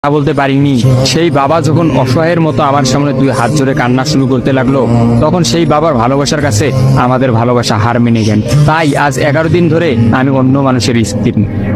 কথা বলতে পারিনি। সেই বাবা যখন অসহায়ের মতো আমার সামনে দুই হাত জোড়ে কান্না শুরু করতে লাগলো, তখন সেই বাবার ভালোবাসার কাছে আমাদের ভালোবাসা হার মেনে গেল। তাই আজ 11 দিন ধরে আমি অন্য মানুষের স্ত্রী।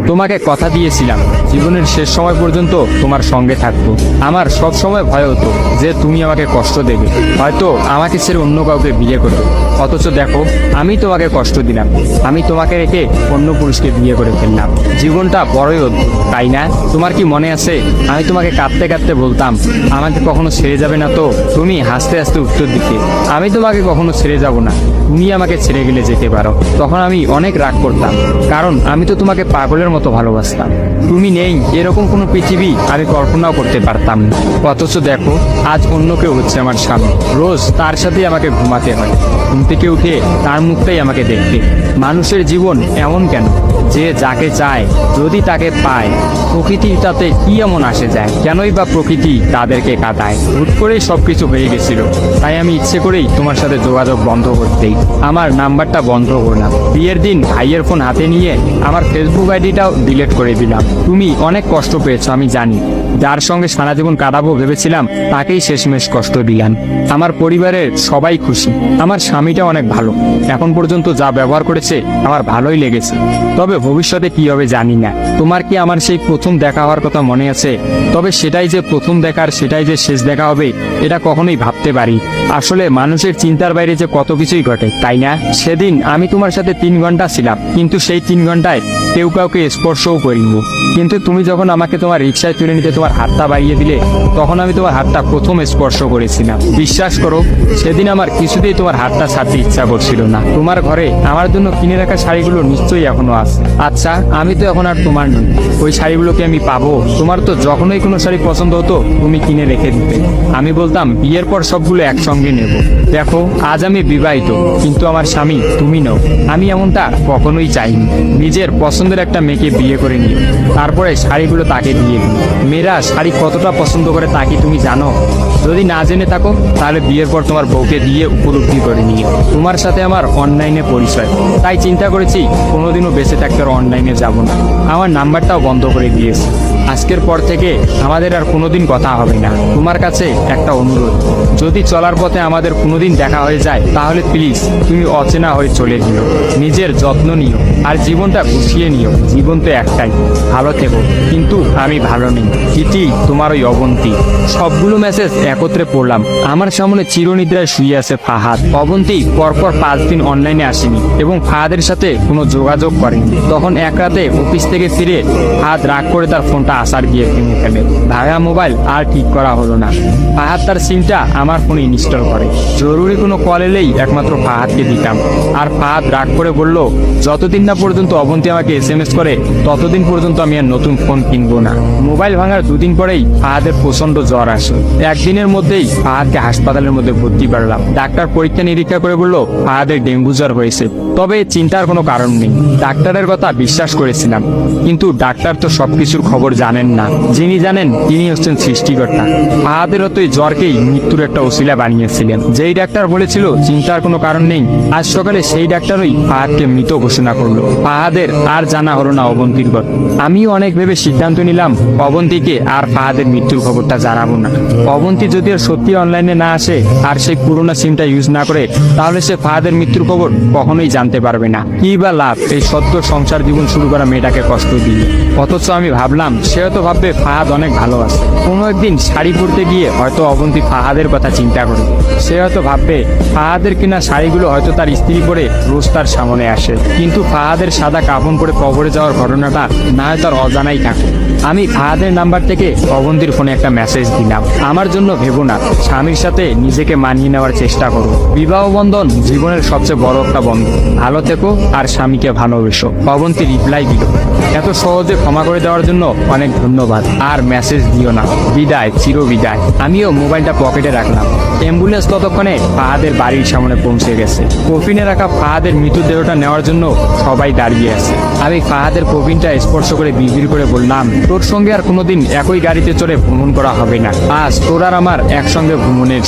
তোমাকে কথা দিয়েছিলাম জীবনের শেষ সময় পর্যন্ত তোমার সঙ্গে থাকবো। আমার সব সময় ভয় হতো যে তুমি আমাকে কষ্ট দেবে, হয়তো আমাকে ছেড়ে অন্য কাউকে বিয়ে করবে। অথচ দেখো, আমি তোমাকে কষ্ট দিলাম, আমি তোমাকে রেখে অন্য পুরুষকে বিয়ে করে ফেললাম। জীবনটা বড়ই অদ্ভুত, তাই না? তোমার কি মনে আছে আমি তোমাকে কাঁদতে কাঁদতে বলতাম আমাকে কখনো ছেড়ে যাবে না? তো তুমি হাসতে হাসতে উত্তর দিতে আমি তোমাকে কখনো ছেড়ে যাব না, তুমি আমাকে ছেড়ে গেলে যেতে পারো। তখন আমি অনেক রাগ করতাম, কারণ আমি তো তোমাকে পাগলের মতো ভালোবাসতাম। তুমি নেই এরকম কোনো পৃথিবী আমি কল্পনাও করতে পারতাম না। অথচ দেখো, আজ অন্য কেউ হচ্ছে আমার স্বামী। রোজ তার সাথেই আমাকে ঘুমাতে হয়, ঘুম থেকে উঠে তার মুখটাই আমাকে দেখতে। মানুষের জীবন এমন কেন যে যাকে চায় যদি তাকে পায়? প্রকৃতির তাতে কি এমন আসে যায়? কেনই বা প্রকৃতি তাদেরকে কাঁদায়? হুট করেই সবকিছু হয়ে গেছিল, তাই আমি ইচ্ছে করেই তোমার সাথে যোগাযোগ বন্ধ করতেই আমার নাম্বারটা বন্ধ করলাম। বিয়ের দিন ভাইয়ের ফোন হাতে নিয়ে আমার ফেসবুক আইডিটাও ডিলিট করে দিলাম। তুমি অনেক কষ্ট পেয়েছো আমি জানি, যার সঙ্গে সারা জীবন কাটাবো ভেবেছিলাম তাকেই শেষমেশ কষ্ট দিলাম। আমার পরিবারের সবাই খুশি, আমার স্বামীটা অনেক ভালো, এখন পর্যন্ত যা ব্যবহার করেছে আমার ভালোই লেগেছে। তবে ভবিষ্যতে কি হবে জানি না। তোমার কি আমার সেই প্রথম দেখা হওয়ার কথা মনে আছে? তবে সেটাই যে প্রথম দেখার, সেটাই যে শেষ দেখা হবে, এটা কখনোই ভাবতে পারি। আসলে মানুষের চিন্তার বাইরে যে কত কিছুই ঘটে, তাই না? সেদিন আমি তোমার সাথে 3 ঘন্টা ছিলাম, কিন্তু সেই 3 ঘন্টায় কেউ কাউকে স্পর্শও করিনি। কিন্তু তুমি যখন আমাকে তোমার রিক্সায় তুলে নিতে তোমার হাতটা বাড়িয়ে দিলে, তখন আমি তোমার হাতটা প্রথম স্পর্শ করেছিলাম। বিশ্বাস করো, সেদিন আমার কিছুতেই তোমার হাতটা ছাড়তে ইচ্ছা করছিল না। তোমার ঘরে আমার জন্য কিনে রাখা শাড়িগুলো নিশ্চয়ই এখনো আছে। আচ্ছা, আমি তো এখন আর তোমার নই, ওই শাড়িগুলোকে আমি পাবো? তোমার তো যখনই কোনো শাড়ি পছন্দ হতো তুমি কিনে রেখে দিতে, আমি বলতাম বিয়ের পর সবগুলো একসঙ্গে নেব। দেখো, আজ আমি বিবাহিত, কিন্তু আমার স্বামী তুমি নও। আমি এমনটা কখনোই চাইনি। নিজের পছন্দের একটা মেয়েকে বিয়ে করে নিও, তারপরে শাড়িগুলো তাকে দিয়ে দিই। মেয়েরা শাড়ি কতটা পছন্দ করে তা কি তুমি জানো? যদি না জেনে থাকো তাহলে বিয়ের পর তোমার বউকে দিয়ে উপলব্ধি করে নিও। তোমার সাথে আমার অনলাইনে পরিচয়, তাই চিন্তা করেছি কোনোদিনও বেঁচে থাকতে আর অনলাইনে যাব না। আমার নাম্বারটাও বন্ধ করে দিয়েছি। আজকের পর থেকে আমাদের আর কোনোদিন কথা হবে না। তোমার কাছে একটা অনুরোধ, যদি চলার পথে আমাদের কোনোদিন দেখা হয়ে যায় তাহলে প্লিজ তুমি অচেনা হয়ে চলে যেও। নিজের যত্ন নিও আর জীবনটা গুছিয়ে নিও। জীবন তো একটাই, ভালো থেকো। কিন্তু আমি ভালো নেই। ইতি, তোমার ওই অবন্তী। সবগুলো মেসেজ একত্রে পড়লাম। আমার সামনে চিরনিদ্রায় শুয়ে আছে ফাহাদ। অবন্তী পরপর 5 দিন অনলাইনে আসেনি এবং ফাহাদের সাথে কোনো যোগাযোগ করেনি। তখন এক রাতে অফিস থেকে ফিরে ফাহাদ রাগ করে তার ফোনটা আসার গিয়ে ভেঙে ফেলে। ভাঙা মোবাইল আর ঠিক করা হলো না। ফাহাদ তার সিমটা আমার ফোনে ইনস্টল করে। জরুরি কোনো কল এলেই একমাত্র ফাহাদকে দিতাম। আর ফাহাদ রাগ করে বলল, যতদিন না পর্যন্ত অবন্তী আমাকে SMS করে ততদিন পর্যন্ত আমি আর নতুন ফোন কিনবো না। মোবাইল ভাঙার 2 দিন পরেই ফাহাদের প্রচন্ড জ্বর আসে। একদিনের মধ্যেই ফাহাদকে হাসপাতালের মধ্যে ভর্তি করলাম। ডাক্তার পরীক্ষা নিরীক্ষা করে বলল ফাহাদের ডেঙ্গু জ্বর হয়েছে। তবে চিন্তার কোনো কারণ নেই, ডাক্তারের কথা বিশ্বাস করেছিলাম। কিন্তু ডাক্তার তো সবকিছুর খবর জানেন না, যিনি জানেন তিনি হচ্ছেন সৃষ্টিকর্তা। ফাহাদের হতোই জ্বরকেই মৃত্যুর একটা ওসিলা বানিয়েছিলেন। যেই ডাক্তার বলেছিল চিন্তার কোনো কারণ নেই, আজ সকালে সেই ডাক্তারই ফাহাদকে মৃত ঘোষণা করলো। ফাহাদের আর জানা হলো না অবন্তীর কথা। আমিও অনেক ভেবে সিদ্ধান্ত নিলাম অবন্তীকে আর ফাহাদের মৃত্যুর খবরটা জানাবো না। অবন্তী যদি আর সত্যি অনলাইনে না আসে আর সেই পুরোনো সিমটা ইউজ না করে, তাহলে সে ফাহাদের মৃত্যুর খবর কখনোই জানতে পারবে না। কি বা লাভ এই সত্য সংসার জীবন শুরু করা মেয়েটাকে কষ্ট দিয়ে? অথচ আমি ভাবলাম সে হয়তো ভাববে ফাহাদ অনেক ভালো আছে। কোনো একদিন শাড়ি পরতে গিয়ে হয়তো অবন্তী ফাহাদের কথা চিন্তা করবে। সে হয়তো ভাববে ফাহাদের কিনা শাড়িগুলো হয়তো তার স্ত্রী পরে রোজ তার সামনে আসে, কিন্তু ফাহাদের সাদা কাফন পরে কবরে যাওয়ার ঘটনাটা না হয় তার অজানাই থাকে। আমি ফাহাদের নাম্বার থেকে অবন্তীর ফোনে একটা মেসেজ দিলাম, আমার জন্য ভেবো না, স্বামীর সাথে নিজেকে মানিয়ে নেওয়ার চেষ্টা করো। বিবাহ বন্ধন জীবনের সবচেয়ে বড় একটা বন্ধন, ভালো থেকো আর স্বামীকে ভালোবেসো। অবন্তী রিপ্লাই দিল, এত সহজে ক্ষমা করে দেওয়ার জন্য অনেক ধন্যবাদ, আর মেসেজ দিও না, বিদায়, চির বিদায়। আমিও মোবাইলটা পকেটে রাখলাম। অ্যাম্বুলেন্স ততক্ষণে ফাহাদের বাড়ির সামনে পৌঁছে গেছে। কফিনে রাখা ফাহাদের মৃতদেহটা নেওয়ার জন্য সবাই দাঁড়িয়ে আছে। আমি ফাহাদের কফিনটা স্পর্শ করে বিড়বিড় করে বললাম, তোর সঙ্গে আর কোনোদিন একই গাড়িতে চড়ে ভ্রমণ করা হবে না। আজ তোর আর আমার একসঙ্গে ভ্রমণের